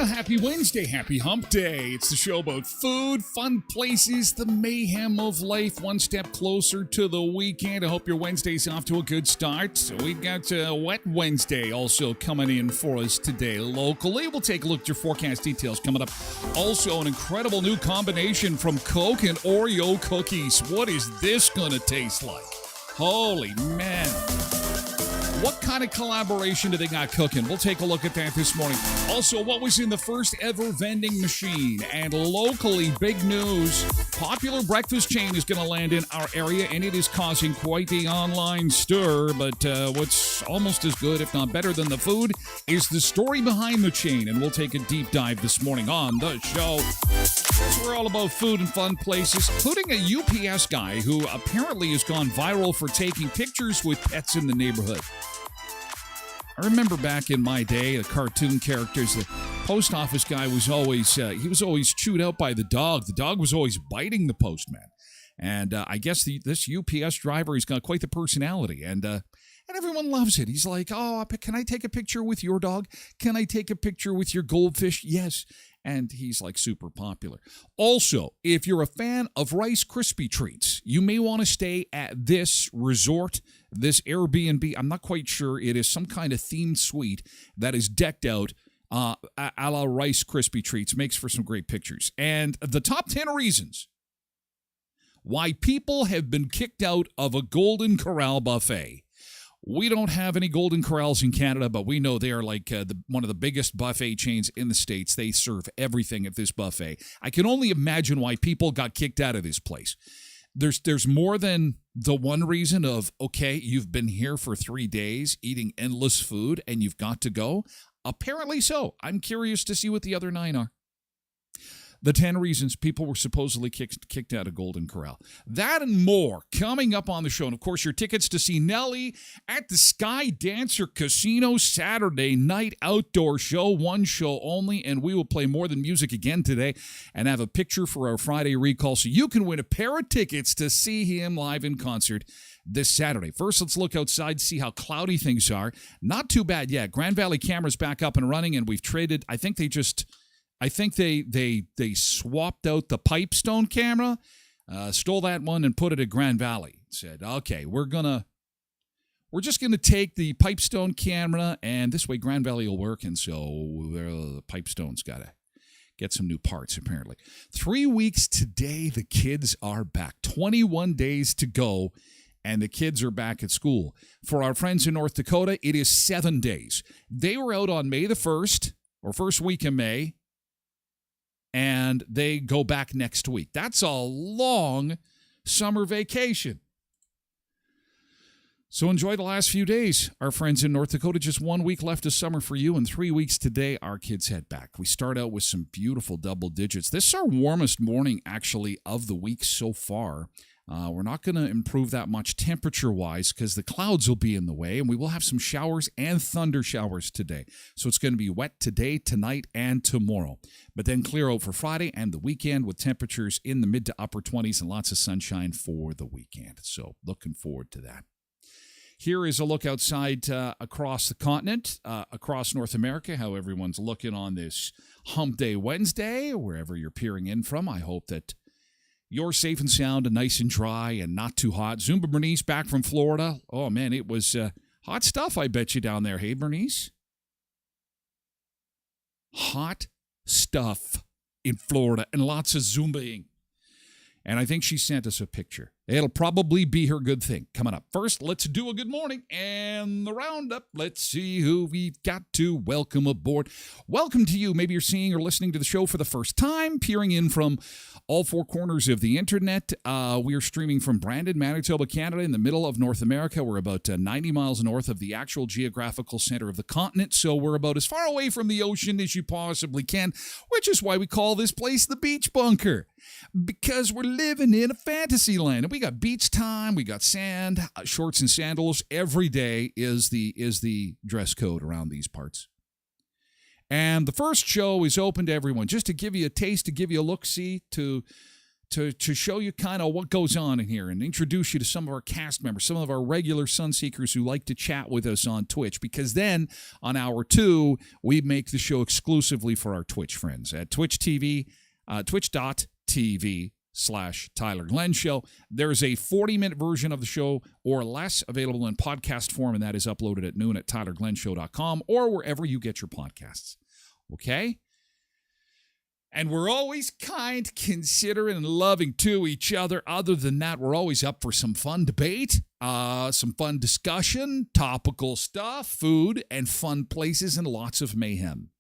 Happy Wednesday, happy hump day. It's the show about food, fun places, the mayhem of life, one step closer to the weekend. I hope your Wednesday's off to a good start. So we've got Wet Wednesday also coming in for us today locally. We'll take a look at your forecast details coming up. Also, an incredible new combination from Coke and Oreo cookies. What is this going to taste like? Holy man. What kind of collaboration do they got cooking? We'll take a look at that this morning. Also, what was in the first ever vending machine? And locally, big news. Popular breakfast chain is going to land in our area, and it is causing quite the online stir. But what's almost as good, if not better than the food, is the story behind the chain. And we'll take a deep dive this morning on the show. We're all about food and fun places, including a UPS guy who apparently has gone viral for taking pictures with pets in the neighborhood. I remember back in my day, the cartoon characters, the post office guy was always, he was always chewed out by the dog. The dog was always biting the postman. And I guess this UPS driver, he's got quite the personality. And everyone loves it. He's like, oh, can I take a picture with your dog? Can I take a picture with your goldfish? Yes. And he's like super popular. Also, if you're a fan of Rice Krispie treats, you may want to stay at this resort, this Airbnb. I'm not quite sure. It is some kind of themed suite that is decked out a la Rice Krispie treats. Makes for some great pictures. And the top 10 reasons why people have been kicked out of a Golden Corral buffet. We don't have any Golden Corrals in Canada, but we know they are like one of the biggest buffet chains in the States. They serve everything at this buffet. I can only imagine why people got kicked out of this place. There's more than the one reason of, okay, you've been here for 3 days eating endless food and you've got to go. Apparently so. I'm curious to see what the other 9 are. The 10 reasons people were supposedly kicked out of Golden Corral. That and more coming up on the show. And, of course, your tickets to see Nelly at the Sky Dancer Casino Saturday night outdoor show, one show only. And we will play More Than Music again today and have a picture for our Friday recall so you can win a pair of tickets to see him live in concert this Saturday. First, let's look outside, see how cloudy things are. Not too bad yet. Grand Valley camera's back up and running, and we've traded. I think they swapped out the Pipestone camera, stole that one and put it at Grand Valley. Said, okay, we're just gonna take the Pipestone camera, and this way Grand Valley will work. And so the Pipestone's gotta get some new parts, apparently. 3 weeks today, the kids are back. 21 days to go, and the kids are back at school. For our friends in North Dakota, it is 7 days. They were out on May the 1st, or first week in May, and they go back next week. That's a long summer vacation. So enjoy the last few days. Our friends in North Dakota, just 1 week left of summer for you, and 3 weeks today, our kids head back. We start out with some beautiful double digits. This is our warmest morning, actually, of the week so far. We're not going to improve that much temperature-wise because the clouds will be in the way, and we will have some showers and thunder showers today. So it's going to be wet today, tonight, and tomorrow. But then clear out for Friday and the weekend with temperatures in the mid to upper 20s and lots of sunshine for the weekend. So looking forward to that. Here is a look outside across the continent, across North America, how everyone's looking on this Hump Day Wednesday, wherever you're peering in from. I hope that you're safe and sound and nice and dry and not too hot. Zumba Bernice back from Florida. Oh, man, it was hot stuff, I bet you, down there. Hey, Bernice? Hot stuff in Florida and lots of Zumbaing. And I think she sent us a picture. It'll probably be her good thing coming up. First, let's do a good morning and the roundup. Let's see who we've got to welcome aboard. Welcome to you. Maybe you're seeing or listening to the show for the first time, peering in from all four corners of the internet. We are streaming from Brandon, Manitoba, Canada, in the middle of North America. We're about 90 miles north of the actual geographical center of the continent, so we're about as far away from the ocean as you possibly can, which is why we call this place the Beach Bunker, because we're living in a fantasy land. And we got beach time, we got sand, shorts and sandals. Every day is the dress code around these parts. And the first show is open to everyone, just to give you a taste, to give you a look-see, to show you kind of what goes on in here and introduce you to some of our cast members, some of our regular Sunseekers who like to chat with us on Twitch, because then on hour 2, we make the show exclusively for our Twitch friends at Twitch TV, twitch.tv/Tyler Glen Show. There's a 40-minute version of the show or less available in podcast form, and that is uploaded at noon at tylerglenshow.com or wherever you get your podcasts. Okay? And we're always kind, considerate, and loving to each other. Other than that, we're always up for some fun debate, some fun discussion, topical stuff, food, and fun places, and lots of mayhem.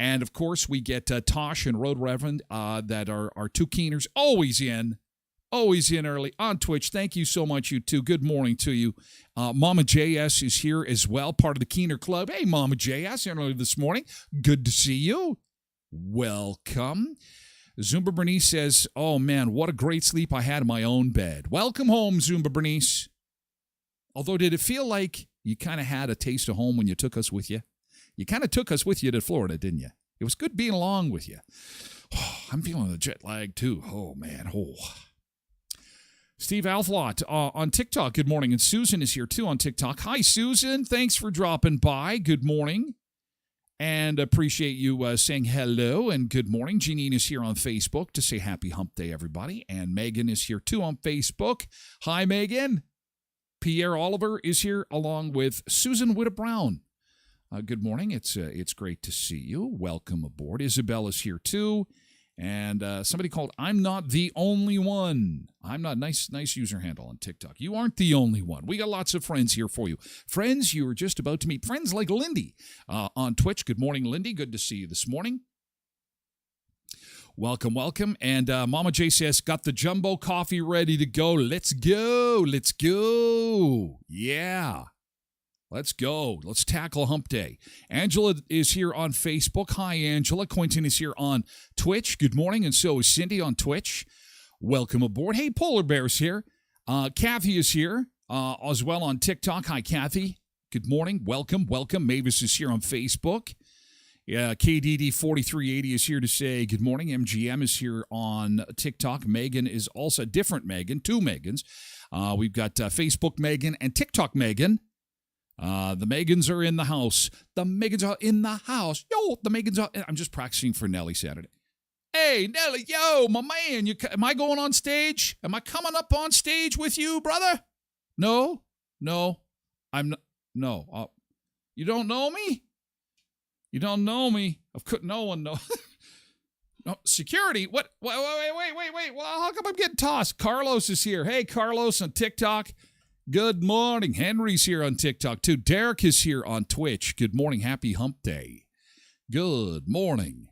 And, of course, we get Tosh and Road Reverend that are our two keeners, always in early on Twitch. Thank you so much, you two. Good morning to you. Mama JS is here as well, part of the Keener Club. Hey, Mama JS, early this morning. Good to see you. Welcome. Zumba Bernice says, oh, man, what a great sleep I had in my own bed. Welcome home, Zumba Bernice. Although, did it feel like you kind of had a taste of home when you took us with you? You kind of took us with you to Florida, didn't you? It was good being along with you. Oh, I'm feeling the jet lag, too. Oh, man. Oh. Steve Alflot on TikTok, good morning. And Susan is here, too, on TikTok. Hi, Susan. Thanks for dropping by. Good morning. And appreciate you saying hello and good morning. Janine is here on Facebook to say happy hump day, everybody. And Megan is here, too, on Facebook. Hi, Megan. Pierre Oliver is here along with Susan Witta-Brown. Good morning. It's great to see you. Welcome aboard. Isabella's here too, and somebody called "I'm Not the Only One." I'm not nice user handle on TikTok. You aren't the only one. We got lots of friends here for you. Friends you were just about to meet. Friends like Lindy on Twitch. Good morning, Lindy. Good to see you this morning. Welcome, welcome. And Mama J says, got the jumbo coffee ready to go. Let's go. Let's go. Yeah. Let's go. Let's tackle hump day. Angela is here on Facebook. Hi, Angela. Quentin is here on Twitch. Good morning. And so is Cindy on Twitch. Welcome aboard. Hey, Polar Bear's here. Kathy is here as well on TikTok. Hi, Kathy. Good morning. Welcome. Welcome. Mavis is here on Facebook. KDD4380 is here to say good morning. MGM is here on TikTok. Megan is also a different Megan. Two Megans. We've got Facebook Megan and TikTok Megan. The Megans are in the house. The Megans are in the house. Yo, the Megans are... I'm just practicing for Nelly Saturday. Hey, Nelly, yo, my man, am I going on stage? Am I coming up on stage with you, brother? No, I'm not. You don't know me? You don't know me. No one knows. Oh, security? What? Wait. Well, how come I'm getting tossed? Carlos is here. Hey, Carlos on TikTok. Good morning. Henry's here on TikTok, too. Derek is here on Twitch. Good morning. Happy hump day. Good morning.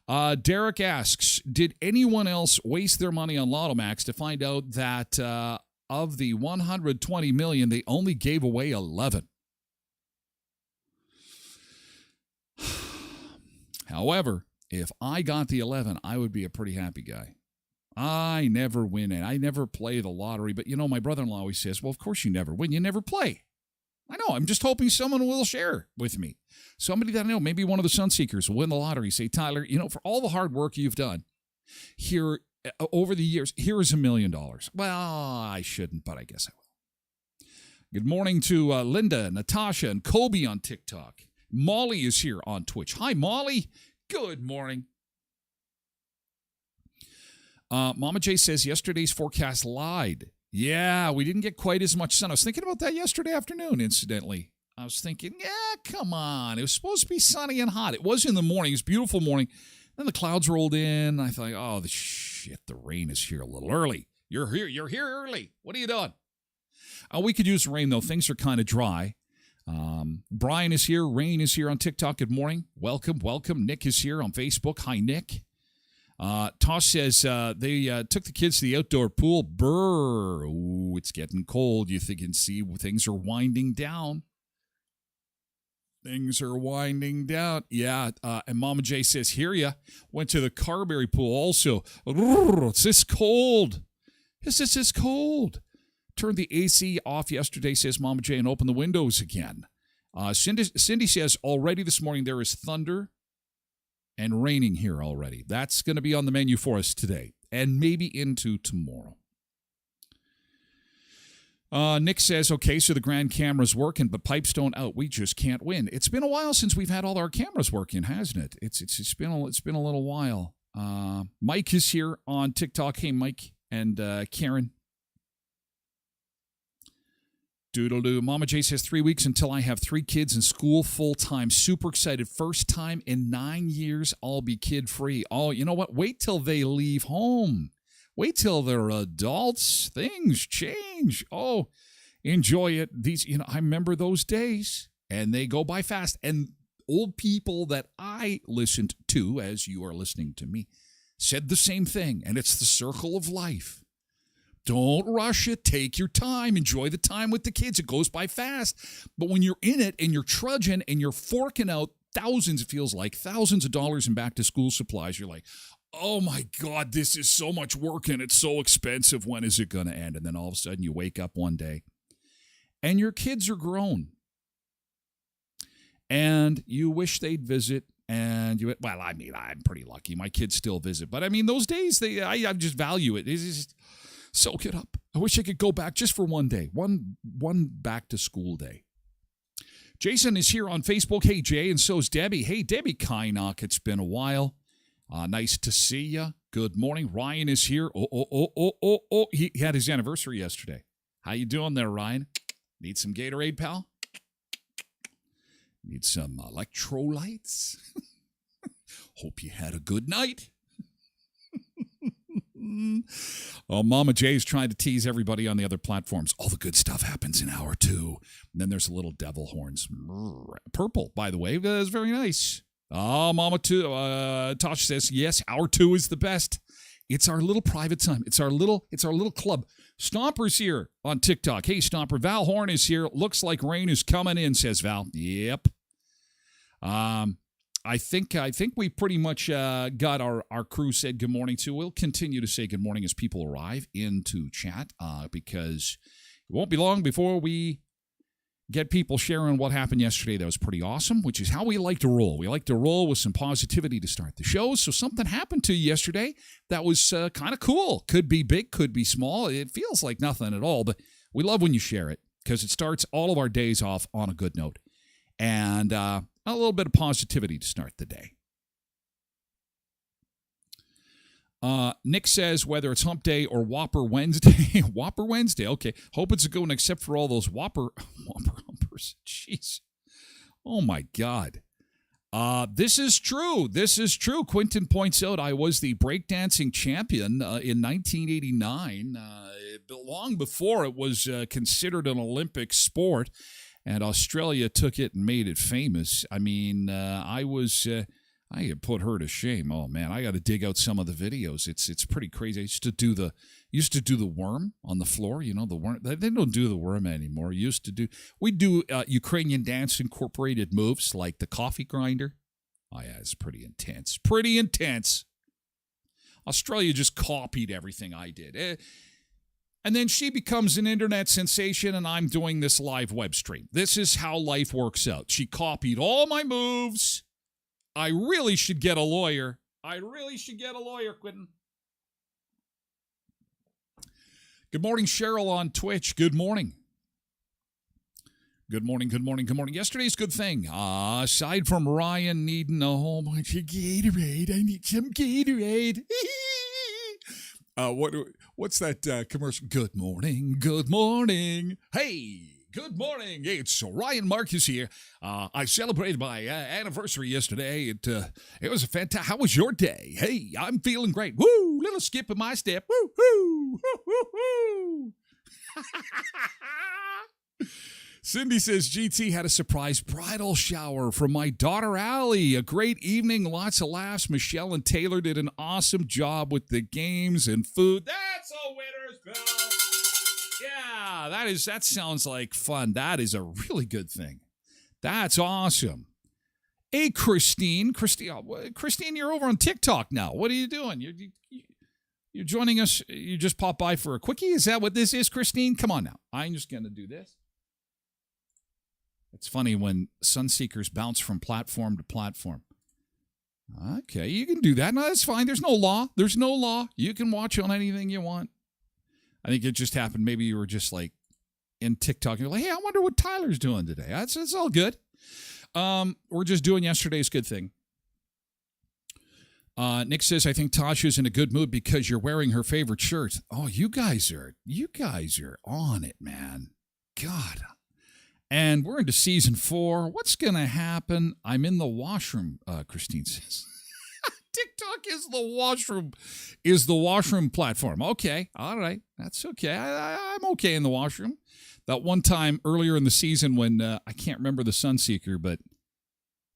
Derek asks, did anyone else waste their money on Lotto Max to find out that of the 120 million, they only gave away 11? However, if I got the 11, I would be a pretty happy guy. I never win it. I never play the lottery. But, my brother-in-law always says, well, of course you never win. You never play. I know. I'm just hoping someone will share with me. Somebody that I know, maybe one of the Sunseekers will win the lottery. Say, Tyler, for all the hard work you've done here over the years, here is $1 million. Well, I shouldn't, but I guess I will. Good morning to Linda, Natasha, and Kobe on TikTok. Molly is here on Twitch. Hi, Molly. Good morning. Mama J says yesterday's forecast lied. Yeah, we didn't get quite as much sun. I was thinking about that yesterday afternoon, incidentally. I was thinking, come on. It was supposed to be sunny and hot. It was in the morning. It was a beautiful morning. Then the clouds rolled in. I thought, oh, the rain is here a little early. You're here early. What are you doing? We could use rain, though. Things are kind of dry. Brian is here. Rain is here on TikTok. Good morning. Welcome. Nick is here on Facebook. Hi, Nick. Tosh says they took the kids to the outdoor pool. Brr. Ooh, it's getting cold. You can see things are winding down. Yeah. And Mama J says, hear ya. Went to the Carberry pool also. It's this cold. This is cold. Turned the AC off yesterday, says Mama J, and opened the windows again. Cindy says, already this morning there is thunder and raining here already. That's going to be on the menu for us today and maybe into tomorrow. Nick says, okay, so the Grand camera's working, but pipes don't out. We just can't win. It's been a while since we've had all our cameras working, hasn't it? It's been a little while. Mike is here on TikTok. Hey, Mike and Karen. Doodle-doo. Mama J says 3 weeks until I have 3 kids in school full-time. Super excited. First time in 9 years I'll be kid-free. Oh, you know what? Wait till they leave home. Wait till they're adults. Things change. Oh, enjoy it. I remember those days, and they go by fast. And old people that I listened to, as you are listening to me, said the same thing, and it's the circle of life. Don't rush it. Take your time. Enjoy the time with the kids. It goes by fast. But when you're in it and you're trudging and you're forking out thousands, it feels like thousands of dollars in back-to-school supplies, you're like, oh, my God, this is so much work and it's so expensive. When is it going to end? And then all of a sudden you wake up one day and your kids are grown. And you wish they'd visit. And I'm pretty lucky. My kids still visit. But, those days, I just value it. It's just... soak it up. I wish I could go back just for one day, one back-to-school day. Jason is here on Facebook. Hey, Jay, and so is Debbie. Hey, Debbie Kynock, it's been a while. Nice to see you. Good morning. Ryan is here. Oh. He had his anniversary yesterday. How you doing there, Ryan? Need some Gatorade, pal? Need some electrolytes? Hope you had a good night. Oh, Mama J is trying to tease everybody on the other platforms. All the good stuff happens in hour 2. And then there's a little devil horns. Purple, by the way. That's very nice. Oh, Mama Tosh says, yes, hour 2 is the best. It's our little private time. It's our little club. Stomper's here on TikTok. Hey, Stomper. Val Horn is here. Looks like rain is coming in, says Val. Yep. I think we pretty much got our crew said good morning to. We'll continue to say good morning as people arrive into chat because it won't be long before we get people sharing what happened yesterday. That was pretty awesome, which is how we like to roll. We like to roll with some positivity to start the show. So something happened to you yesterday that was kind of cool. Could be big, could be small. It feels like nothing at all, but we love when you share it because it starts all of our days off on a good note. And a little bit of positivity to start the day. Nick says whether it's Hump Day or Whopper Wednesday. Whopper Wednesday, okay. Hope it's a good one except for all those Whopper Humpers. Jeez. Oh, my God. This is true. This is true. Quentin points out I was the breakdancing champion in 1989, long before it was considered an Olympic sport, and Australia took it and made it famous. I mean, I had put her to shame. Oh man, I got to dig out some of the videos. It's pretty crazy. I used to do the worm on the floor. You know, the worm. They don't do the worm anymore. We do Ukrainian dance incorporated moves like the coffee grinder. Oh yeah, it's pretty intense. Pretty intense. Australia just copied everything I did. And then she becomes an internet sensation, and I'm doing this live web stream. This is how life works out. She copied all my moves. I really should get a lawyer. Quentin. Good morning, Cheryl on Twitch. Good morning. Good morning. Yesterday's good thing. Aside from Ryan needing a whole bunch of Gatorade, I need some Gatorade. What's that commercial? Good morning. Hey, good morning. Hey, it's Ryan Marcus here. I celebrated my anniversary yesterday. It was a fantastic. How was your day? Hey, I'm feeling great. Woo! Little skip in my step. Woo! Woo! Woo! Woo! Cindy says GT had a surprise bridal shower from my daughter Allie. A great evening, lots of laughs. Michelle and Taylor did an awesome job with the games and food. That's a winner's bell. Yeah, that sounds like fun. That is a really good thing. That's awesome. Hey, Christine, you're over on TikTok now. What are you doing? You're joining us. You just popped by for a quickie. Is that what this is, Christine? Come on now. I'm just going to do this. It's funny when Sunseekers bounce from platform to platform. Okay, you can do that. No, that's fine. There's no law. You can watch on anything you want. I think it just happened. Maybe you were just like in TikTok. You're like, hey, I wonder what Tyler's doing today. It's all good. We're just doing yesterday's good thing. Nick says, I think Tasha's in a good mood because you're wearing her favorite shirt. Oh, you guys are on it, man. God. And we're into season 4. What's going to happen? I'm in the washroom, Christine says. TikTok is the washroom platform. Okay. All right. That's okay. I'm okay in the washroom. That one time earlier in the season when I can't remember the Sunseeker, but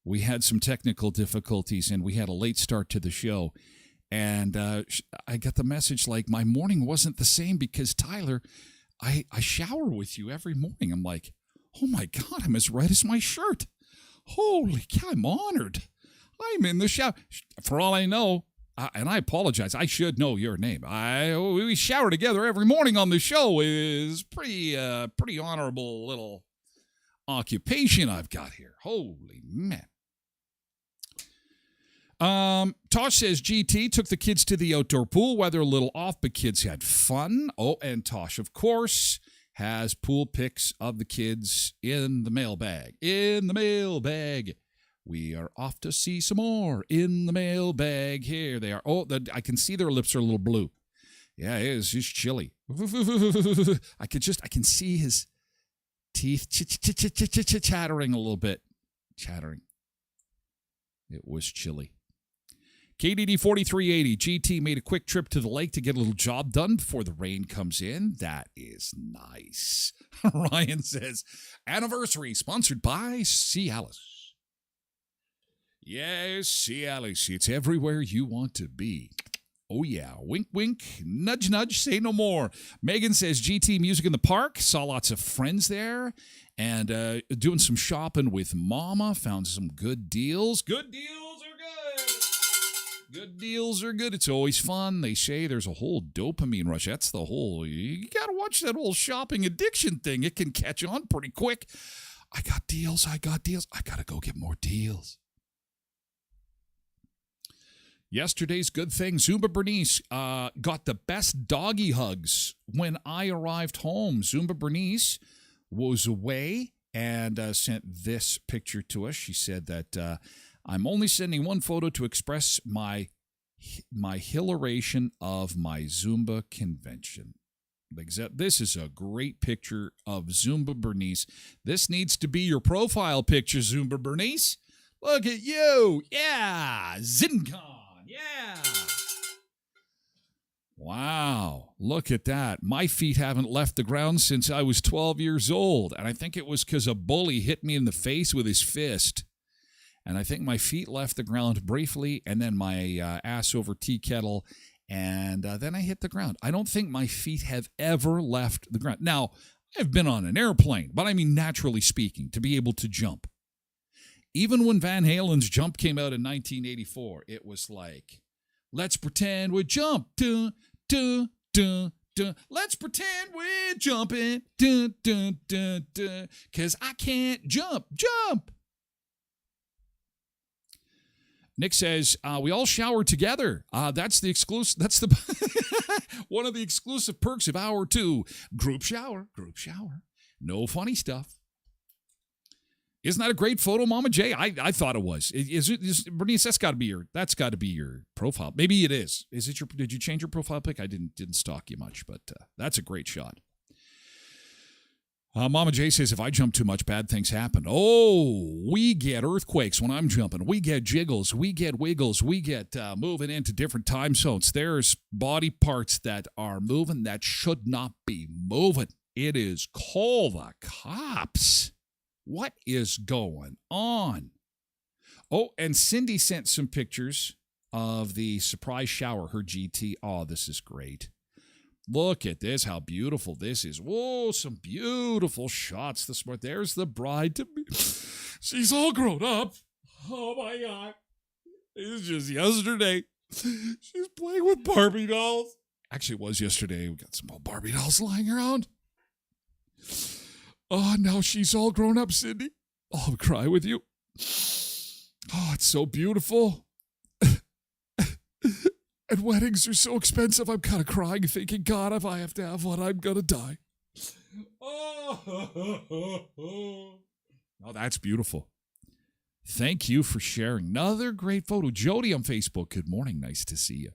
we had some technical difficulties and we had a late start to the show. And I got the message like my morning wasn't the same because Tyler, I shower with you every morning. I'm like, oh my God, I'm as red as my shirt. Holy cow, I'm honored. I'm in the shower. For all I know, and I apologize, I should know your name. We shower together every morning on the show. It is pretty honorable little occupation I've got here. Holy man. Tosh says GT took the kids to the outdoor pool. Weather a little off, but kids had fun. Oh, and Tosh, of course, has pool pics of the kids in the mailbag. We are off to see some more in the mailbag. Here they are. Oh, I can see their lips are a little blue. Yeah, it is. He's chilly. I can see his teeth chattering a little bit. It was chilly. KDD 4380, GT made a quick trip to the lake to get a little job done before the rain comes in. That is nice. Ryan says, anniversary sponsored by Cialis. Yes, Cialis. It's everywhere you want to be. Oh, yeah. Wink, wink. Nudge, nudge. Say no more. Megan says, GT music in the park. Saw lots of friends there. And doing some shopping with Mama. Found some good deals. Good deals are good. Good deals are good. It's always fun. They say there's a whole dopamine rush. That's the whole, you got to watch that whole shopping addiction thing. It can catch on pretty quick. I got deals. I got to go get more deals. Yesterday's good thing, Zumba Bernice got the best doggy hugs when I arrived home. Zumba Bernice was away and sent this picture to us. She said that I'm only sending one photo to express my hilaration of my Zumba convention. This is a great picture of Zumba Bernice. This needs to be your profile picture, Zumba Bernice. Look at you. Yeah. ZinCon. Yeah. Wow. Look at that. My feet haven't left the ground since I was 12 years old. And I think it was because a bully hit me in the face with his fist. And I think my feet left the ground briefly, and then my ass over tea kettle, and then I hit the ground. I don't think my feet have ever left the ground. Now, I've been on an airplane, but I mean naturally speaking, to be able to jump. Even when Van Halen's Jump came out in 1984, it was like, let's pretend we're jump, dun, dun, dun, dun. Let's pretend we're jumping, dun, dun, dun, dun, because I can't jump. Nick says, we all shower together. That's the exclusive, that's the one of the exclusive perks of hour 2. Group shower. No funny stuff. Isn't that a great photo, Mama J? I thought it was. Bernice, that's got to be your profile. Maybe it is. Did you change your profile pic? I didn't stalk you much, but that's a great shot. Mama J says, if I jump too much, bad things happen. Oh, we get earthquakes when I'm jumping. We get jiggles. We get wiggles. We get moving into different time zones. There's body parts that are moving that should not be moving. It is call the cops. What is going on? Oh, and Cindy sent some pictures of the surprise shower, her GT. Oh, this is great. Look at this, how beautiful this is. Whoa, some beautiful shots this morning. There's the bride to be. She's all grown up. Oh, my God. It was just yesterday. She's playing with Barbie dolls. Actually, it was yesterday. We got some old Barbie dolls lying around. Oh, now she's all grown up, Cindy. I'll cry with you. Oh, it's so beautiful. And weddings are so expensive, I'm kind of crying, thinking, God, if I have to have one, I'm going to die. Oh, that's beautiful. Thank you for sharing. Another great photo. Jody on Facebook, good morning. Nice to see you.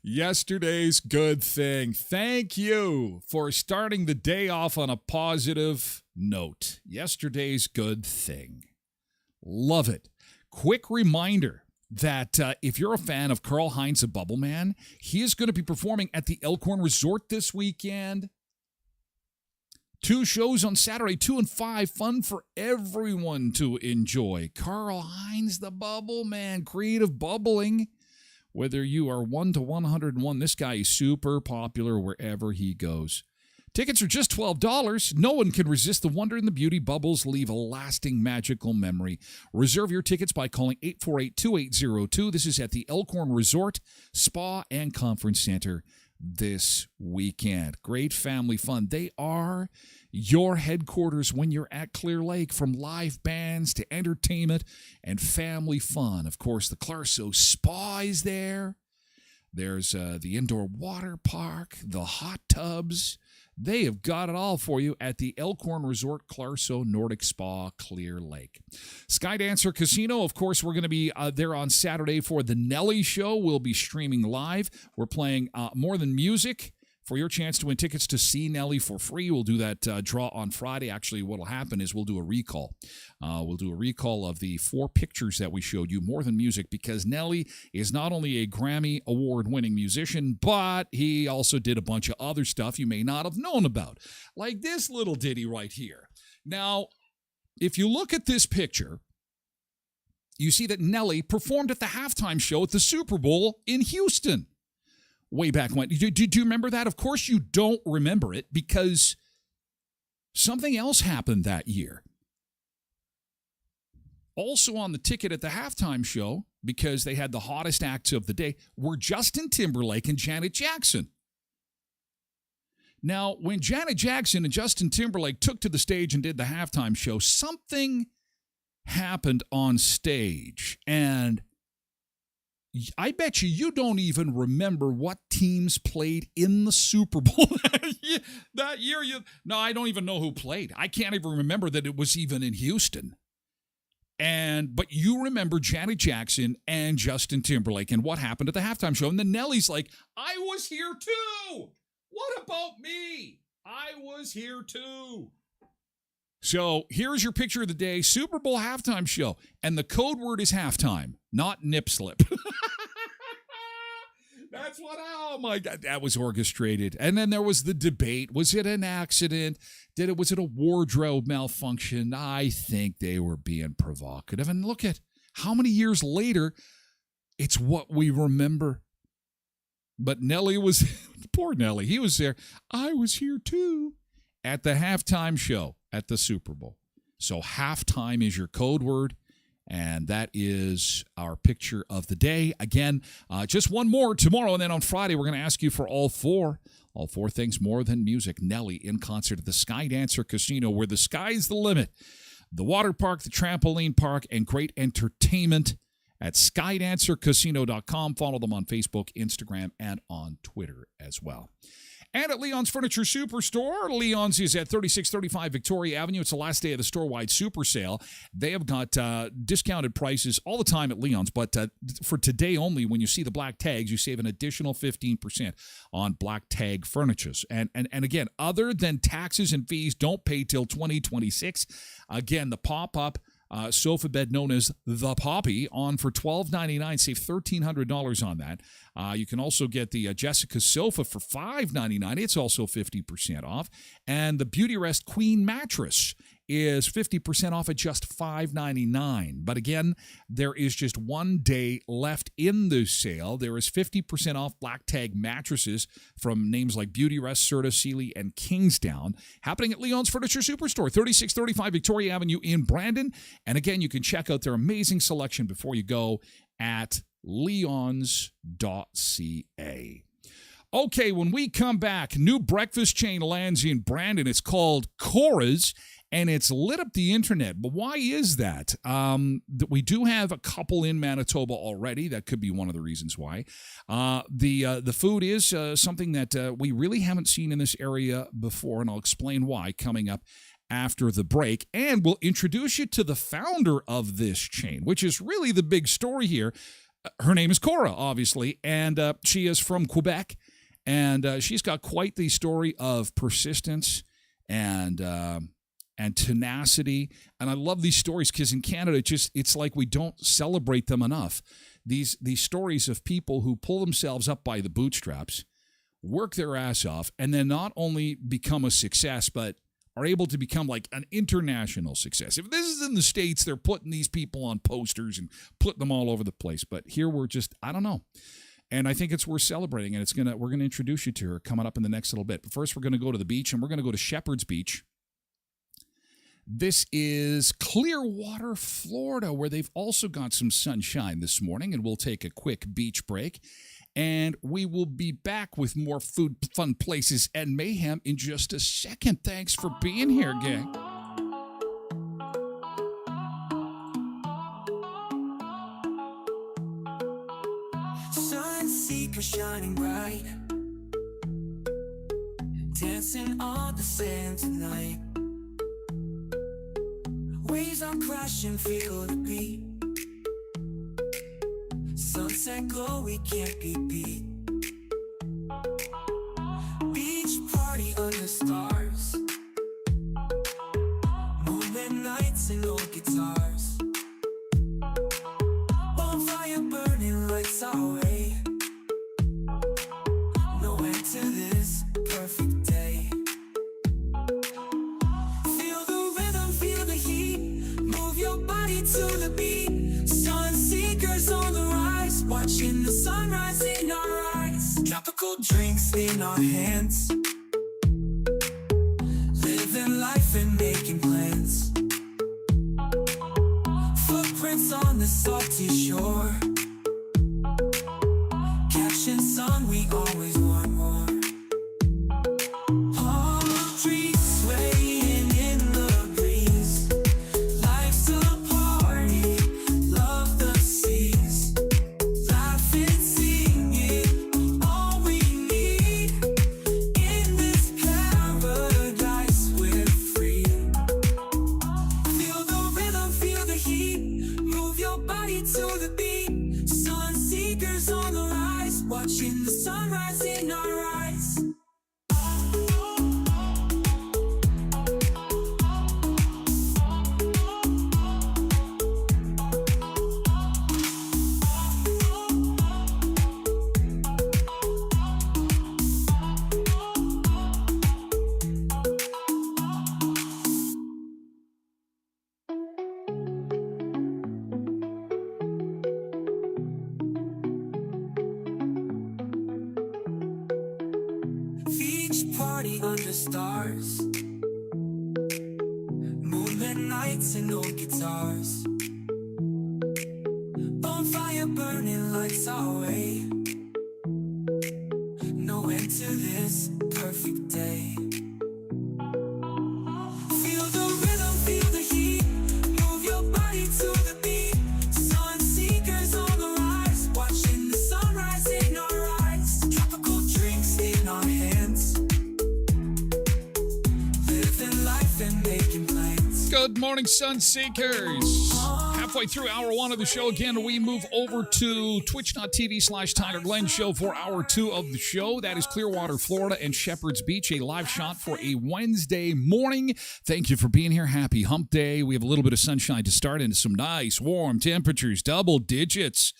Yesterday's good thing. Thank you for starting the day off on a positive note. Yesterday's good thing. Love it. Quick reminder that if you're a fan of Karl Heinz, the Bubble Man, he is going to be performing at the Elkhorn Resort this weekend. 2 shows on Saturday, 2 and 5. Fun for everyone to enjoy. Karl Heinz, the Bubble Man, creative bubbling. Whether you are 1 to 101, this guy is super popular wherever he goes. Tickets are just $12. No one can resist the wonder and the beauty. Bubbles leave a lasting magical memory. Reserve your tickets by calling 848-2802. This is at the Elkhorn Resort, Spa, and Conference Center this weekend. Great family fun. They are your headquarters when you're at Clear Lake, from live bands to entertainment and family fun. Of course, the Clarso Spa is there. There's the indoor water park, the hot tubs. They have got it all for you at the Elkhorn Resort, Clarso Nordic Spa, Clear Lake. Skydancer Casino, of course, we're going to be there on Saturday for the Nelly Show. We'll be streaming live. We're playing More Than Music for your chance to win tickets to see Nelly for free. We'll do that draw on Friday. Actually, what will happen is we'll do a recall. We'll do a recall of the 4 pictures that we showed you, More Than Music, because Nelly is not only a Grammy Award-winning musician, but he also did a bunch of other stuff you may not have known about, like this little ditty right here. Now, if you look at this picture, you see that Nelly performed at the halftime show at the Super Bowl in Houston. Way back when. Do you remember that? Of course you don't remember it, because something else happened that year. Also on the ticket at the halftime show, because they had the hottest acts of the day, were Justin Timberlake and Janet Jackson. Now, when Janet Jackson and Justin Timberlake took to the stage and did the halftime show, something happened on stage, and I bet you don't even remember what teams played in the Super Bowl that year. No, I don't even know who played. I can't even remember that it was even in Houston. But you remember Janet Jackson and Justin Timberlake and what happened at the halftime show. And then Nelly's like, I was here too. What about me? I was here too. So here's your picture of the day, Super Bowl halftime show. And the code word is halftime, not nip slip. That's what, oh my God, that was orchestrated. And then there was the debate. Was it an accident? Was it a wardrobe malfunction? I think they were being provocative. And look at how many years later, it's what we remember. But Nelly was, poor Nelly, he was there. I was here too at the halftime show at the Super Bowl. So halftime is your code word. And that is our picture of the day. Again, just one more tomorrow. And then on Friday, we're going to ask you for all four things more than music. Nelly in concert at the Skydancer Casino, where the sky's the limit. The water park, the trampoline park, and great entertainment at skydancercasino.com. Follow them on Facebook, Instagram, and on Twitter as well. And at Leon's Furniture Superstore, Leon's is at 3635 Victoria Avenue. It's the last day of the store-wide super sale. They have got discounted prices all the time at Leon's, but for today only, when you see the black tags, you save an additional 15% on black tag furnitures. And again, other than taxes and fees, don't pay till 2026. Again, the pop-up sofa bed known as the Poppy on for $12.99. Save $1,300 on that. You can also get the Jessica sofa for $5.99. It's also 50% off. And the Beauty Rest Queen mattress is 50% off at just $5.99. But again, there is just 1 day left in the sale. There is 50% off black tag mattresses from names like Beauty Rest, Serta, Sealy, and Kingsdown, happening at Leon's Furniture Superstore, 3635 Victoria Avenue in Brandon. And again, you can check out their amazing selection before you go at leons.ca. Okay, when we come back, new breakfast chain lands in Brandon. It's called Cora's, and it's lit up the internet. But why is that? We do have a couple in Manitoba already. That could be one of the reasons why. The food is something that we really haven't seen in this area before, and I'll explain why coming up after the break. And we'll introduce you to the founder of this chain, which is really the big story here. Her name is Cora, obviously, and she is from Quebec, and she's got quite the story of persistence and tenacity. And I love these stories because in Canada, it's like we don't celebrate them enough. These stories of people who pull themselves up by the bootstraps, work their ass off, and then not only become a success, but are able to become like an international success. If this is in the States, they're putting these people on posters and putting them all over the place. But here we're just, I don't know. And I think it's worth celebrating, and we're gonna introduce you to her coming up in the next little bit. But first, we're going to go to the beach, and we're going to go to Shepherd's Beach. This is Clearwater, Florida, where they've also got some sunshine this morning, and we'll take a quick beach break. And we will be back with more food, fun places, and mayhem in just a second. Thanks for being here, gang. Sunseeker shining bright, dancing on the sand tonight. Waves are crashing, feel the beat. Sunset glow, we can't be beat. Beach party under stars, moonlit nights and old guitars. Bonfire burning, lights our way. No end to this perfect day. Feel the rhythm, feel the heat. Move your body to the beat. Sunseekers on the rise, watching the sunrise in our eyes. Tropical drinks in our hands, living life and making plans. Footprints on the salty shore, catching sun, we always want more. Palm trees swaying in the breeze. Life's a party, love the seas. Laughing, singing, all we need. In this paradise, we're free. Feel the rhythm, feel the heat. Move your body to the beat. Sunseekers on the rise, watching the sunrise in our eyes. beach party under stars. Moonlit nights and old guitars. Bonfire burning lights our way. No end to this perfect day. Feel the rhythm, feel the heat. Move your body to the beat. Sun seekers on the rise. Watching the sunrise in our eyes. Tropical drinks in our hands. Living life and making plans. Good morning, Sun Seekers. Halfway through hour one of the show again, we move over to twitch.tv/Tyler Glen Show for hour two of the show. That is Clearwater, Florida and Shepherd's Beach, a live shot for a Wednesday morning. Thank you for being here. Happy hump day. We have a little bit of sunshine to start into some nice warm temperatures, double digits.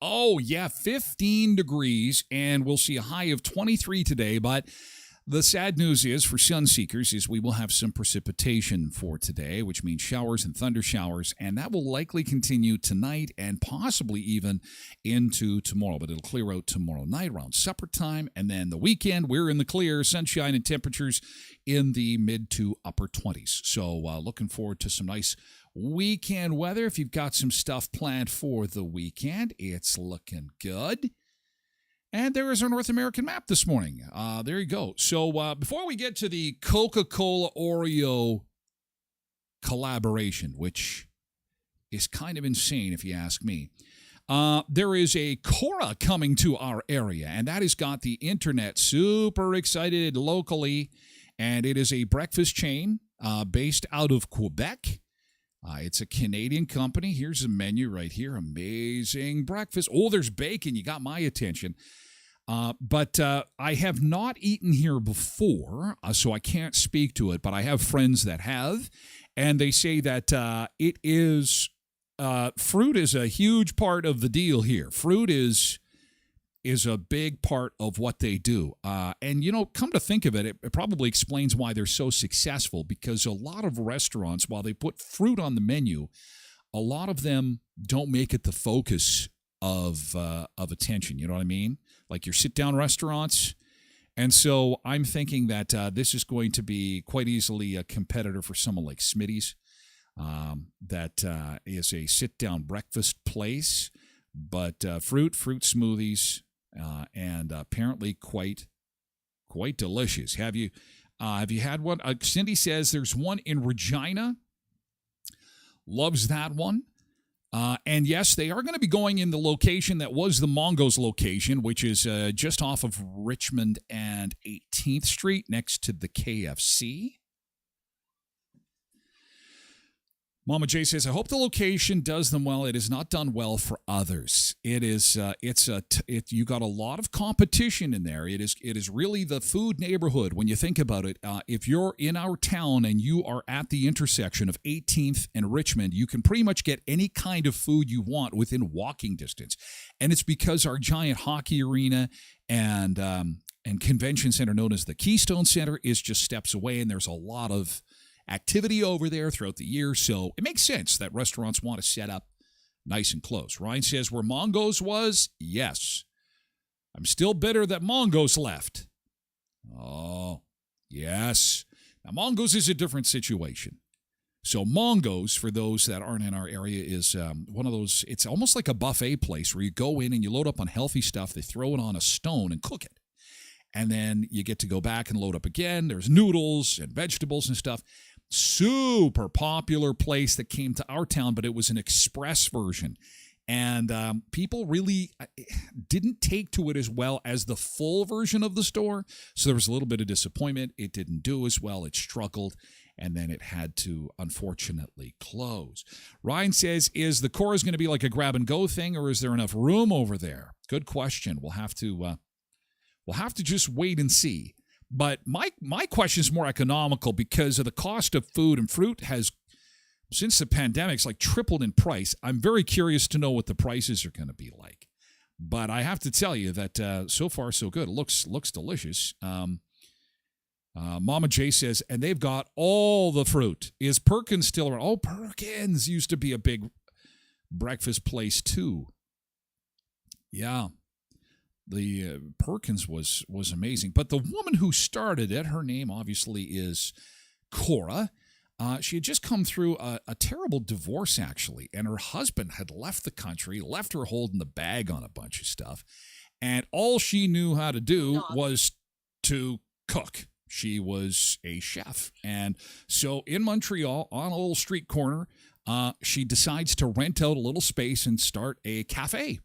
Oh, yeah, 15 degrees, and we'll see a high of 23 today, but the sad news is for sun seekers is we will have some precipitation for today, which means showers and thunder showers, and that will likely continue tonight and possibly even into tomorrow, but it'll clear out tomorrow night around supper time, and then the weekend we're in the clear, sunshine and temperatures in the mid to upper 20s. So looking forward to some nice weekend weather. If you've got some stuff planned for the weekend, it's looking good. And there is our North American map this morning. There you go. So before we get to the Coca-Cola Oreo collaboration, which is kind of insane if you ask me, there is a Cora coming to our area, and that has got the internet super excited locally, and it is a breakfast chain based out of Quebec. It's a Canadian company. Here's the menu right here. Amazing breakfast. Oh, there's bacon. You got my attention. But I have not eaten here before, so I can't speak to it. But I have friends that have, and they say that it is fruit is a huge part of the deal here. Fruit is a big part of what they do. And, you know, come to think of it, it probably explains why they're so successful, because a lot of restaurants, while they put fruit on the menu, a lot of them don't make it the focus of attention. You know what I mean? Like your sit-down restaurants. And so I'm thinking that this is going to be quite easily a competitor for someone like Smitty's. That is a sit-down breakfast place, but fruit smoothies, and apparently quite delicious. Have you had one? Cindy says there's one in Regina. Loves that one. And yes, they are going to be going in the location that was the Mongo's location, which is just off of Richmond and 18th Street next to the KFC. Mama J says, I hope the location does them well. It is not done well for others. It is, you got a lot of competition in there. It is really the food neighborhood. When you think about it, if you're in our town and you are at the intersection of 18th and Richmond, you can pretty much get any kind of food you want within walking distance. And it's because our giant hockey arena and convention center known as the Keystone Center is just steps away, and there's a lot of activity over there throughout the year, so it makes sense that restaurants want to set up nice and close. Ryan says, where Mongo's was? Yes. I'm still bitter that Mongo's left. Oh, yes. Now, Mongo's is a different situation. So Mongo's, for those that aren't in our area, is one of those, it's almost like a buffet place where you go in and you load up on healthy stuff, they throw it on a stone and cook it. And then you get to go back and load up again. There's noodles and vegetables and stuff. Super popular place that came to our town, but it was an express version. And people really didn't take to it as well as the full version of the store. So there was a little bit of disappointment. It didn't do as well. It struggled. And then it had to, unfortunately, close. Ryan says, is the Cora's going to be like a grab-and-go thing, or is there enough room over there? Good question. We'll have to just wait and see. But my question is more economical because of the cost of food, and fruit has, since the pandemic's like tripled in price. I'm very curious to know what the prices are going to be like. But I have to tell you that so far so good. It looks delicious. Mama J says, and they've got all the fruit. Is Perkins still around? Oh, Perkins used to be a big breakfast place too. Yeah. Perkins was amazing. But the woman who started it, her name obviously is Cora. She had just come through a terrible divorce, actually, and her husband had left the country, left her holding the bag on a bunch of stuff, and all she knew how to do was to cook. She was a chef. And so in Montreal, on a little street corner, she decides to rent out a little space and start a cafe.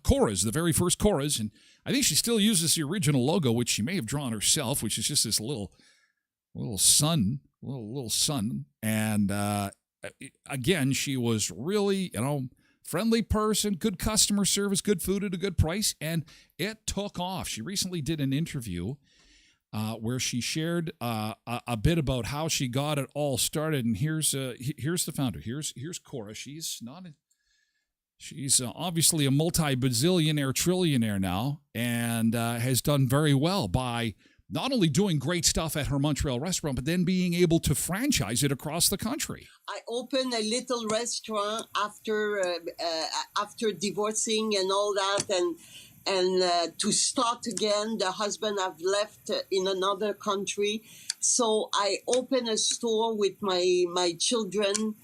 Cora's, the very first Cora's, and I think she still uses the original logo, which she may have drawn herself, which is just this little sun, little sun. And again, she was really, friendly person, good customer service, good food at a good price, and it took off. She recently did an interview where she shared a bit about how she got it all started. And here's the founder. Here's Cora. She's obviously a multi-bazillionaire, trillionaire now, and has done very well by not only doing great stuff at her Montreal restaurant, but then being able to franchise it across the country. I opened a little restaurant after divorcing and all that, and to start again. The husband have left in another country, so I opened a store with my children,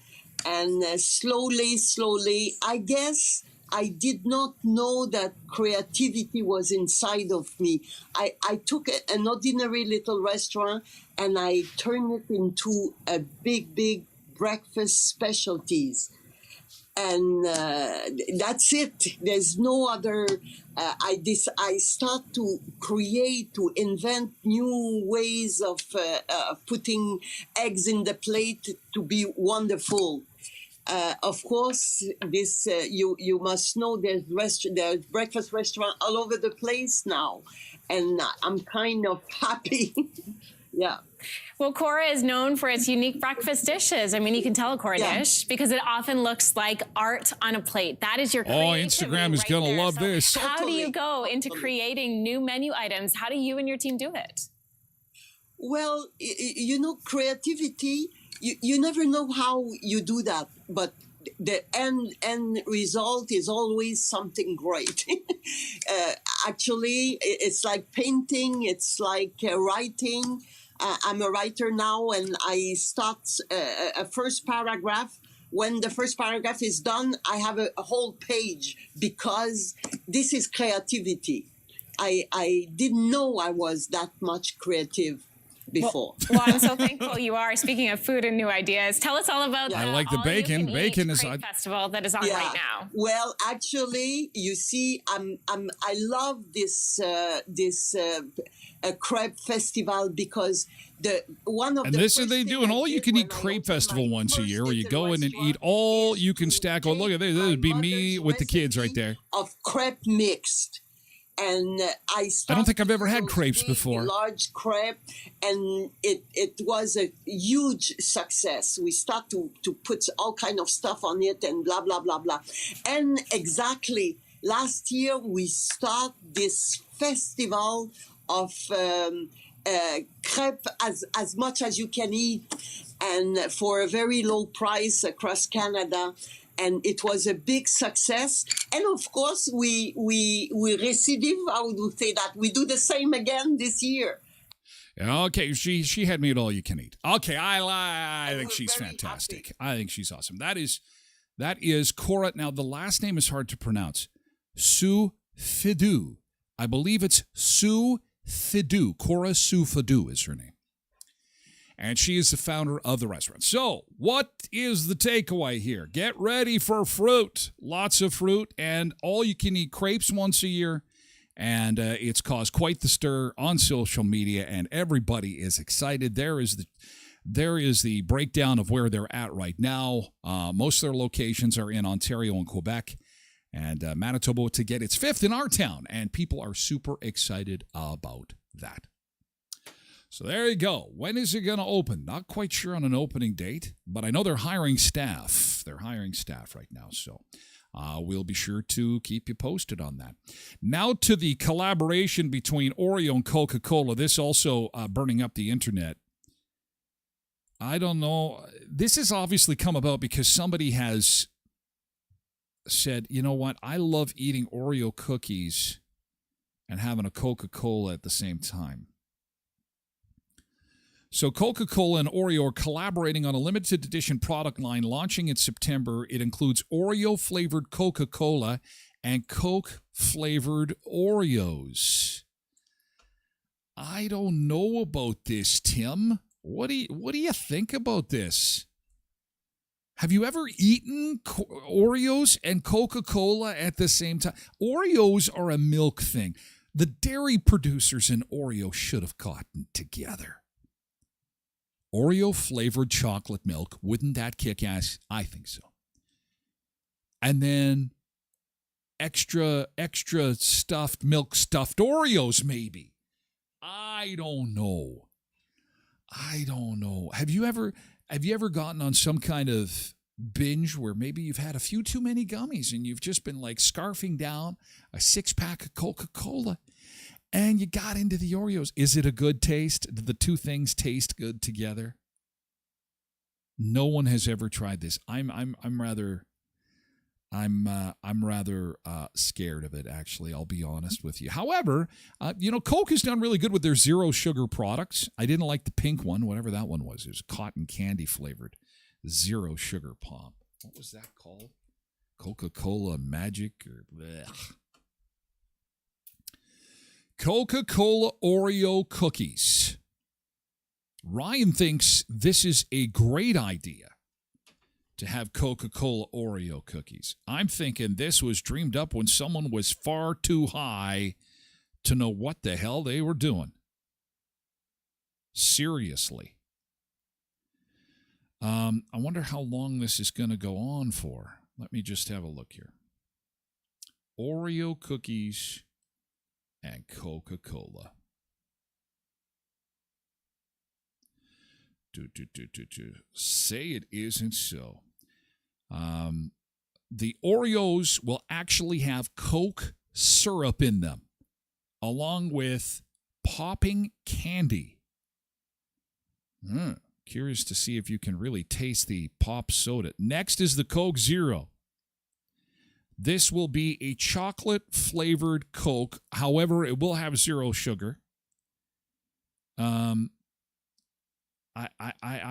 and slowly, I guess I did not know that creativity was inside of me. I took an ordinary little restaurant and I turned it into a big breakfast specialties. And that's it. There's no other. I start to create, to invent new ways of putting eggs in the plate to be wonderful. Of course, this you must know there's breakfast restaurant all over the place now, and I'm kind of happy. Yeah. Well, Cora is known for its unique breakfast dishes. I mean, you can tell a Cora dish because it often looks like art on a plate. That is your creativity. Instagram is going to love this. How do you go into creating new menu items? How do you and your team do it? Well, creativity, you never know how you do that, but the end result is always something great. Actually, it's like painting, it's like writing. I'm a writer now, and I start a first paragraph. When the first paragraph is done, I have a whole page because this is creativity. I didn't know I was that much creative before. Well, I'm so thankful you are. Speaking of food and new ideas, tell us all about I like the bacon. Bacon is on festival that is on right now. Well, actually, you see, I love this crepe festival because they do an all-you-can-eat crepe festival once a year, where you go in and eat all you can stack. Oh, look at this! This would be me with the kids right there. Of crepe mixed. And I don't think I've ever had crepes before. Large crepe, and it was a huge success. We start to put all kind of stuff on it and blah blah blah blah. And exactly last year we start this festival of crepe as much as you can eat, and for a very low price across Canada. And it was a big success. And of course, we recidive, how would you say that? We do the same again this year. Okay, she had me at all you can eat. Okay, I think she's fantastic. Happy. I think she's awesome. That is Cora. Now, the last name is hard to pronounce. Sue Fidou. I believe it's Sue Fidou. Cora Sue Fidou is her name. And she is the founder of the restaurant. So, what is the takeaway here? Get ready for fruit. Lots of fruit and all-you-can-eat crepes once a year. And it's caused quite the stir on social media, and everybody is excited. There is the breakdown of where they're at right now. Most of their locations are in Ontario and Quebec, and Manitoba to get its fifth in our town. And people are super excited about that. So there you go. When is it going to open? Not quite sure on an opening date, but I know they're hiring staff. They're hiring staff right now, so we'll be sure to keep you posted on that. Now to the collaboration between Oreo and Coca-Cola. This also burning up the internet. I don't know. This has obviously come about because somebody has said, you know what? I love eating Oreo cookies and having a Coca-Cola at the same time. So Coca-Cola and Oreo are collaborating on a limited edition product line launching in September. It includes Oreo-flavored Coca-Cola and Coke-flavored Oreos. I don't know about this, Tim. What do you think about this? Have you ever eaten Oreos and Coca-Cola at the same time? Oreos are a milk thing. The dairy producers and Oreo should have gotten together. Oreo-flavored chocolate milk, wouldn't that kick ass? I think so. And then extra stuffed milk stuffed Oreos, maybe. I don't know. Have you ever gotten on some kind of binge where maybe you've had a few too many gummies and you've just been like scarfing down a 6-pack of Coca-Cola and you got into the Oreos? Is it a good taste? Do the two things taste good together? No one has ever tried this. I'm rather scared of it, actually. I'll be honest with you. However, Coke has done really good with their zero sugar products. I didn't like the pink one, whatever that one was. It was cotton candy flavored zero sugar pop. What was that called? Coca-Cola Magic or blech. Coca-Cola Oreo cookies. Ryan thinks this is a great idea to have Coca-Cola Oreo cookies. I'm thinking this was dreamed up when someone was far too high to know what the hell they were doing. Seriously. I wonder how long this is going to go on for. Let me just have a look here. Oreo cookies and Coca-Cola. Say it isn't so. The Oreos will actually have Coke syrup in them, along with popping candy. Curious to see if you can really taste the pop soda. Next is the Coke Zero. This will be a chocolate-flavored Coke. However, it will have zero sugar. I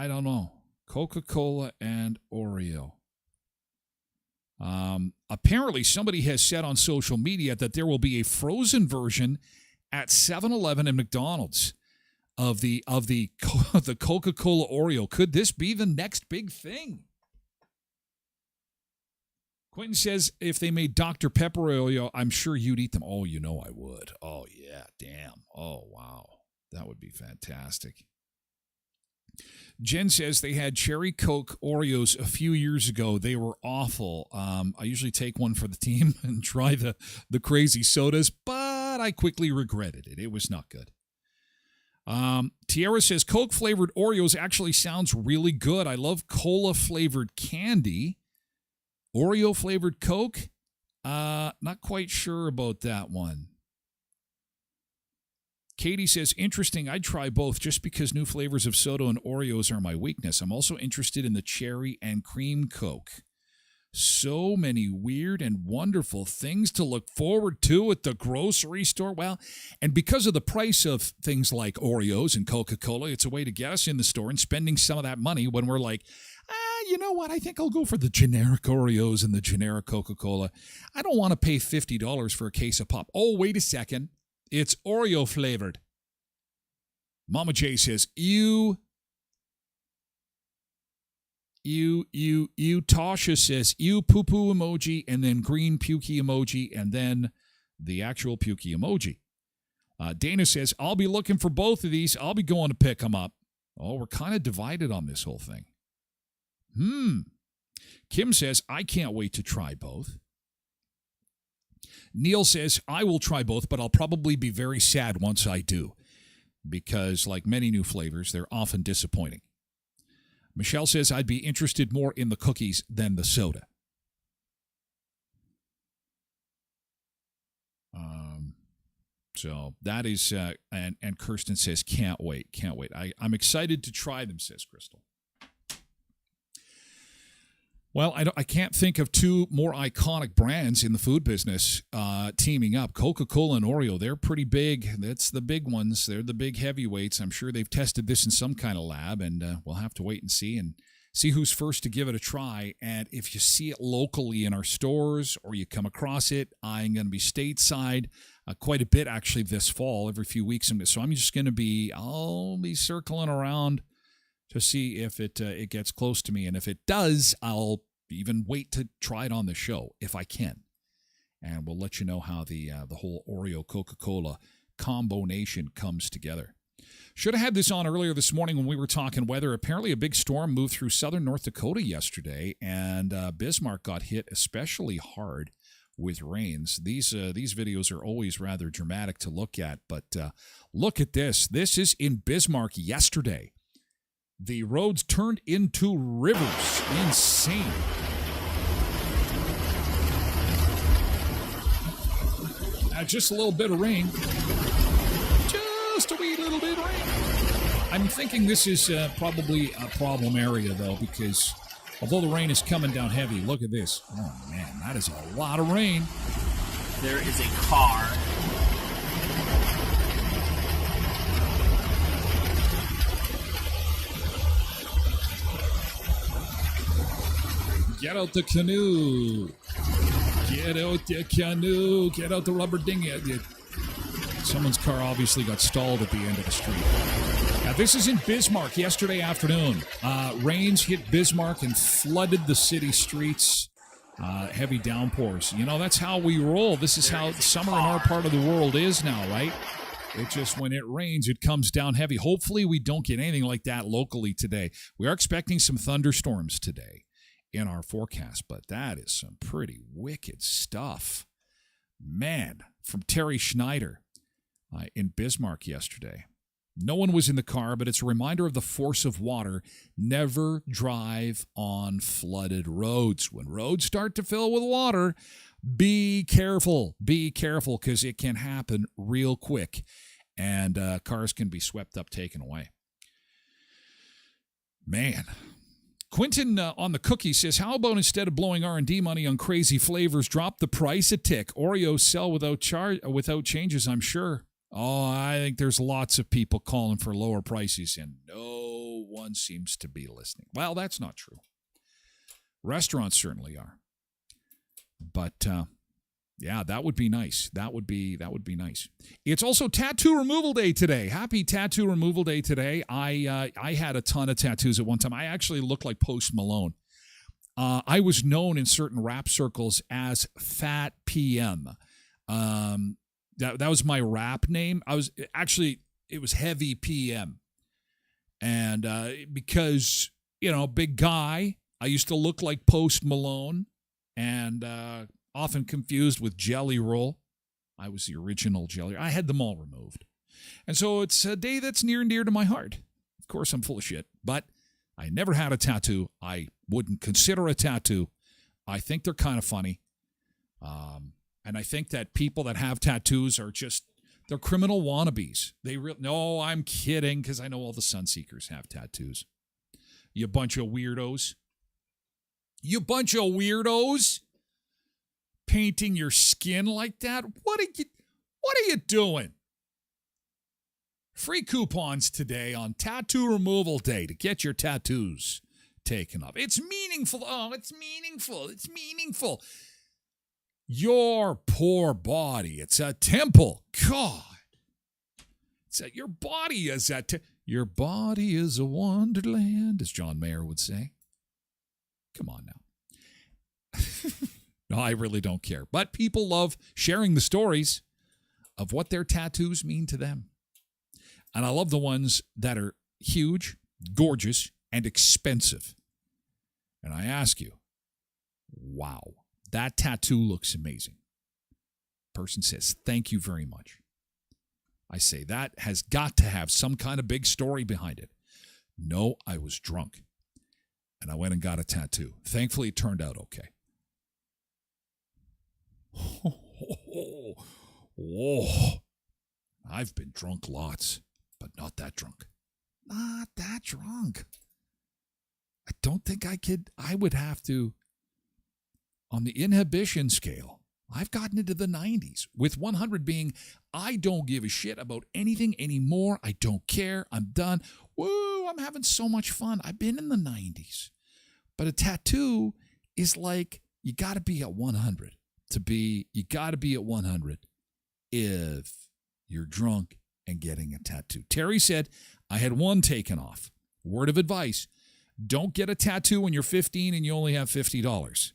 don't know. Coca-Cola and Oreo. Apparently, somebody has said on social media that there will be a frozen version at 7-Eleven and McDonald's of the Coca-Cola Oreo. Could this be the next big thing? Quentin says if they made Dr. Pepper Oreo, I'm sure you'd eat them. Oh, I would. Oh, yeah, damn. Oh, wow. That would be fantastic. Jen says they had Cherry Coke Oreos a few years ago. They were awful. I usually take one for the team and try the crazy sodas, but I quickly regretted it. It was not good. Tiara says Coke-flavored Oreos actually sounds really good. I love cola-flavored candy. Oreo-flavored Coke? Not quite sure about that one. Katie says, interesting, I'd try both just because new flavors of soda and Oreos are my weakness. I'm also interested in the cherry and cream Coke. So many weird and wonderful things to look forward to at the grocery store. Well, and because of the price of things like Oreos and Coca-Cola, it's a way to get us in the store and spending some of that money when we're like, you know what? I think I'll go for the generic Oreos and the generic Coca-Cola. I don't want to pay $50 for a case of pop. Oh, wait a second. It's Oreo flavored. Mama J says, Tasha says, poo-poo emoji, and then green pukey emoji, and then the actual pukey emoji. Dana says, I'll be looking for both of these. I'll be going to pick them up. Oh, we're kind of divided on this whole thing. Kim says, I can't wait to try both. Neil says, I will try both, but I'll probably be very sad once I do, because like many new flavors, they're often disappointing. Michelle says, I'd be interested more in the cookies than the soda. So that is, and Kirsten says, can't wait. I'm excited to try them, says Crystal. Well, I can't think of two more iconic brands in the food business teaming up. Coca-Cola and Oreo, they're pretty big. That's the big ones. They're the big heavyweights. I'm sure they've tested this in some kind of lab, and we'll have to wait and see who's first to give it a try. And if you see it locally in our stores or you come across it, I'm going to be stateside quite a bit actually this fall, every few weeks. So I'm just going to I'll be circling around to see if it gets close to me. And if it does, I'll even wait to try it on the show if I can. And we'll let you know how the whole Oreo Coca-Cola combination comes together. Should have had this on earlier this morning when we were talking weather. Apparently a big storm moved through southern North Dakota yesterday, and Bismarck got hit especially hard with rains. These videos are always rather dramatic to look at, but look at this. This is in Bismarck yesterday. The roads turned into rivers. Insane. Just a little bit of rain. Just a wee little bit of rain. I'm thinking this is probably a problem area, though, because although the rain is coming down heavy, look at this. Oh, man, that is a lot of rain. There is a car. Get out the canoe. Get out the canoe. Get out the rubber dinghy. Someone's car obviously got stalled at the end of the street. Now, this is in Bismarck yesterday afternoon. Rains hit Bismarck and flooded the city streets. Heavy downpours. You know, that's how we roll. This is how summer in our part of the world is now, right? It just, when it rains, it comes down heavy. Hopefully we don't get anything like that locally today. We are expecting some thunderstorms today in our forecast, but that is some pretty wicked stuff. Man, from Terry Schneider in Bismarck yesterday. No one was in the car, but it's a reminder of the force of water. Never drive on flooded roads. When roads start to fill with water, be careful. Be careful, because it can happen real quick, and cars can be swept up, taken away. Man. Quentin on the cookie says, how about instead of blowing R&D money on crazy flavors, drop the price a tick? Oreos sell without changes, I'm sure. Oh, I think there's lots of people calling for lower prices, and no one seems to be listening. Well, that's not true. Restaurants certainly are. But, yeah, that would be nice. That would be nice. It's also Tattoo Removal Day today. Happy Tattoo Removal Day today. I had a ton of tattoos at one time. I actually looked like Post Malone. I was known in certain rap circles as Fat PM. That was my rap name. It was Heavy PM. And because, big guy, I used to look like Post Malone, and often confused with Jelly Roll. I was the original Jelly. I had them all removed. And so it's a day that's near and dear to my heart. Of course, I'm full of shit, but I never had a tattoo. I wouldn't consider a tattoo. I think they're kind of funny. And I think that people that have tattoos are they're criminal wannabes. No, I'm kidding, because I know all the Sunseekers have tattoos. You bunch of weirdos. You bunch of weirdos. Painting your skin like that? What are you doing? Free coupons today on Tattoo Removal Day to get your tattoos taken off. It's meaningful. Oh, it's meaningful. It's meaningful. Your poor body. It's a temple. God. Your body is your body is a wonderland, as John Mayer would say. Come on now. No, I really don't care. But people love sharing the stories of what their tattoos mean to them. And I love the ones that are huge, gorgeous, and expensive. And I ask you, wow, that tattoo looks amazing. Person says, thank you very much. I say, that has got to have some kind of big story behind it. No, I was drunk. And I went and got a tattoo. Thankfully, it turned out okay. Oh, I've been drunk lots, but not that drunk. Not that drunk. I don't think I would have to on the inhibition scale, I've gotten into the 90s, with 100 being, I don't give a shit about anything anymore. I don't care. I'm done. Woo, I'm having so much fun. I've been in the 90s. But a tattoo is like, you got to be at 100 you got to be at 100 if you're drunk and getting a tattoo. Terry said, I had one taken off. Word of advice, don't get a tattoo when you're 15 and you only have $50.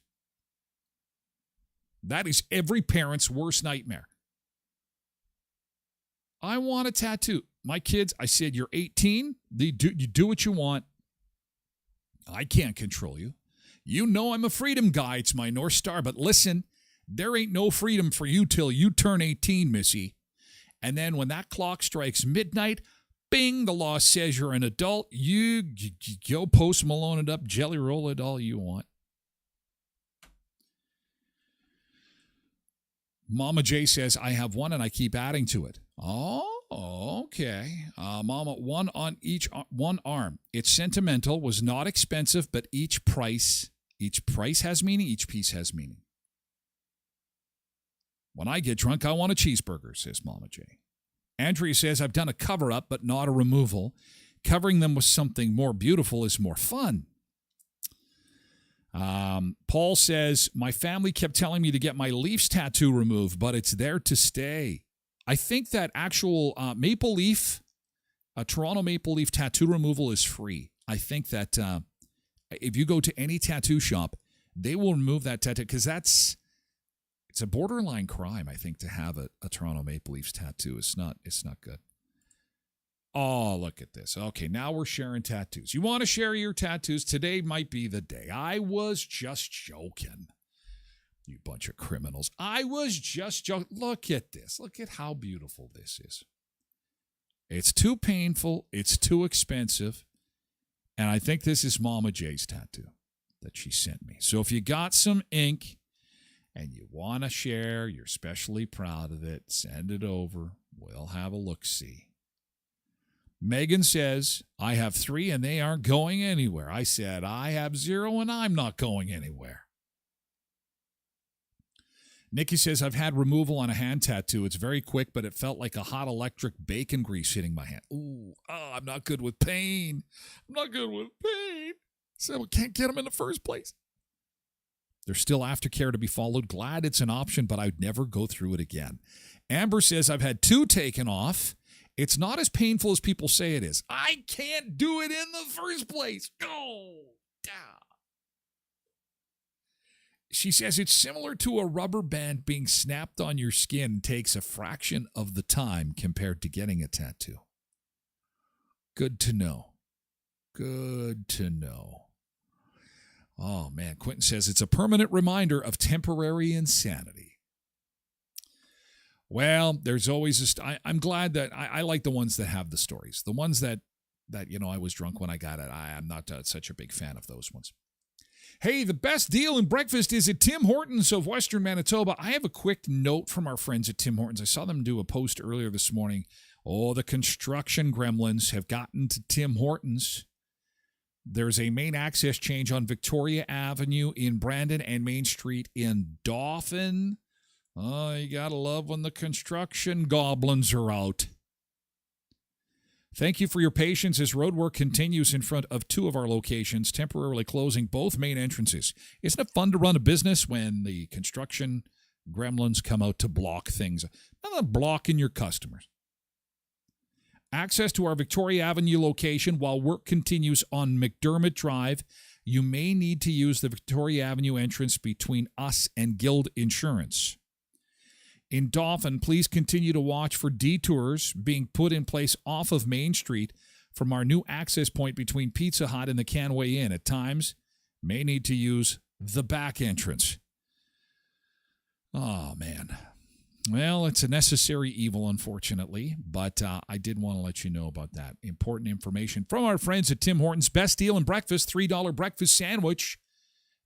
That is every parent's worst nightmare. I want a tattoo. My kids, I said, you're 18. You do what you want. I can't control you. You know I'm a freedom guy. It's my North Star. But listen, there ain't no freedom for you till you turn 18, missy. And then when that clock strikes midnight, bing, the law says you're an adult. You go Post Malone it up, jelly roll it all you want. Mama J says, I have one and I keep adding to it. Oh, okay. Mama, one on one arm. It's sentimental, was not expensive, but each price has meaning, each piece has meaning. When I get drunk, I want a cheeseburger, says Mama J. Andrea says, I've done a cover-up, but not a removal. Covering them with something more beautiful is more fun. Paul says, my family kept telling me to get my Leafs tattoo removed, but it's there to stay. I think that actual Maple Leaf, Toronto Maple Leaf tattoo removal is free. I think that if you go to any tattoo shop, they will remove that tattoo because it's a borderline crime, I think, to have a Toronto Maple Leafs tattoo. It's not good. Oh, look at this. Okay, now we're sharing tattoos. You want to share your tattoos? Today might be the day. I was just joking. You bunch of criminals. I was just joking. Look at this. Look at how beautiful this is. It's too painful. It's too expensive. And I think this is Mama J's tattoo that she sent me. So if you got some ink and you want to share, you're especially proud of it, send it over. We'll have a look-see. Megan says, I have 3 and they aren't going anywhere. I said, I have 0 and I'm not going anywhere. Nikki says, I've had removal on a hand tattoo. It's very quick, but it felt like a hot electric bacon grease hitting my hand. Ooh, I'm not good with pain. So we can't get them in the first place. There's still aftercare to be followed. Glad it's an option, but I'd never go through it again. Amber says, I've had 2 taken off. It's not as painful as people say it is. I can't do it in the first place. Oh, she says it's similar to a rubber band being snapped on your skin, takes a fraction of the time compared to getting a tattoo. Good to know. Good to know. Oh, man. Quentin says it's a permanent reminder of temporary insanity. Well, there's always I'm glad that I like the ones that have the stories. The ones that I was drunk when I got it. I'm not such a big fan of those ones. Hey, the best deal in breakfast is at Tim Hortons of Western Manitoba. I have a quick note from our friends at Tim Hortons. I saw them do a post earlier this morning. Oh, the construction gremlins have gotten to Tim Hortons. There's a main access change on Victoria Avenue in Brandon and Main Street in Dauphin. Oh, you gotta love when the construction goblins are out. Thank you for your patience as roadwork continues in front of 2 of our locations, temporarily closing both main entrances. Isn't it fun to run a business when the construction gremlins come out to block things? Not blocking your customers. Access to our Victoria Avenue location while work continues on McDermott Drive. You may need to use the Victoria Avenue entrance between us and Guild Insurance. In Dauphin, please continue to watch for detours being put in place off of Main Street from our new access point between Pizza Hut and the Canway Inn. At times, may need to use the back entrance. Oh, man. Well, it's a necessary evil, unfortunately, but I did want to let you know about that. Important information from our friends at Tim Hortons. Best deal in breakfast, $3 breakfast sandwich.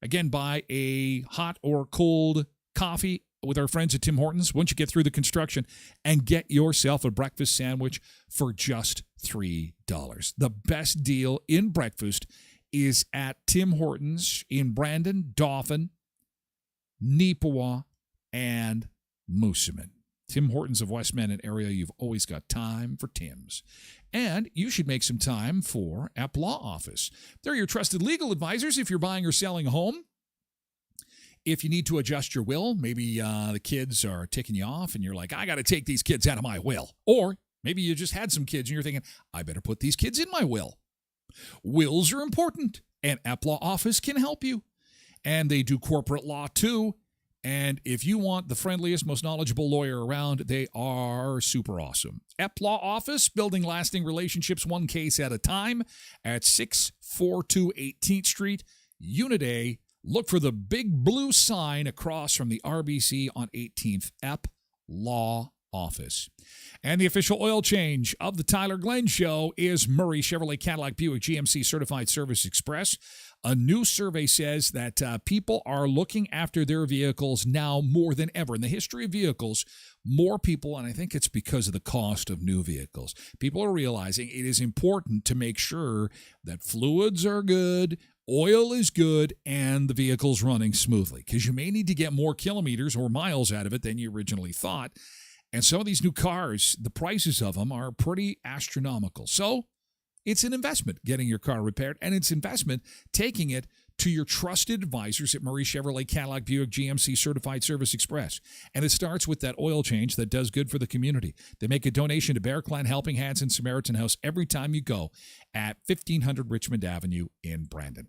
Again, buy a hot or cold coffee with our friends at Tim Hortons once you get through the construction and get yourself a breakfast sandwich for just $3. The best deal in breakfast is at Tim Hortons in Brandon, Dauphin, Neepawa, and Moosomin. Tim Hortons of Westman, an area you've always got time for Tim's. And you should make some time for Epp Law Office. They're your trusted legal advisors if you're buying or selling a home. If you need to adjust your will, maybe the kids are ticking you off and you're like, I got to take these kids out of my will. Or maybe you just had some kids and you're thinking, I better put these kids in my will. Wills are important, and Epp Law Office can help you. And they do corporate law too. And if you want the friendliest, most knowledgeable lawyer around, they are super awesome. Epp Law Office, building lasting relationships one case at a time at 642 18th Street, Unit A. Look for the big blue sign across from the RBC on 18th, Epp Law Office. And the official oil change of the Tyler Glen Show is Murray Chevrolet Cadillac Buick GMC Certified Service Express. A new survey says that people are looking after their vehicles now more than ever. In the history of vehicles, more people, and I think it's because of the cost of new vehicles, people are realizing it is important to make sure that fluids are good, oil is good, and the vehicle's running smoothly, because you may need to get more kilometers or miles out of it than you originally thought. And some of these new cars, the prices of them are pretty astronomical. So it's an investment getting your car repaired, and it's investment taking it to your trusted advisors at Murray Chevrolet Cadillac Buick GMC Certified Service Express. And it starts with that oil change that does good for the community. They make a donation to Bear Clan Helping Hands and Samaritan House every time you go at 1500 Richmond Avenue in Brandon.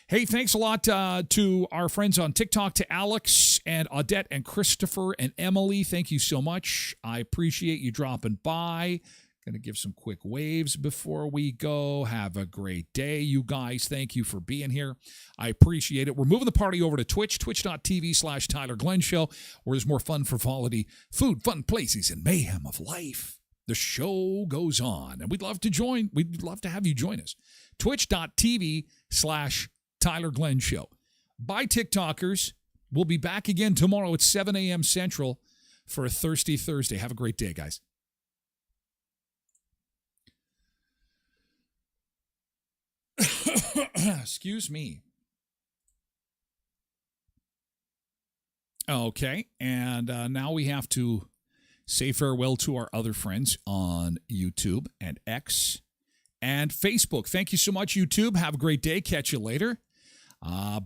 Hey, thanks a lot to our friends on TikTok, to Alex and Audette and Christopher and Emily. Thank you so much. I appreciate you dropping by. Going to give some quick waves before we go. Have a great day, you guys. Thank you for being here. I appreciate it. We're moving the party over to Twitch, twitch.tv/Tyler Glen Show, where there's more fun, frivolity, food, fun places, and mayhem of life. The show goes on, and we'd love to join. We'd love to have you join us. Twitch.tv/Tyler Glen Show. Bye, TikTokers. We'll be back again tomorrow at 7 a.m. Central for a Thirsty Thursday. Have a great day, guys. Excuse me. Okay, and now we have to say farewell to our other friends on YouTube and X and Facebook. Thank you so much, YouTube. Have a great day. Catch you later. Bye.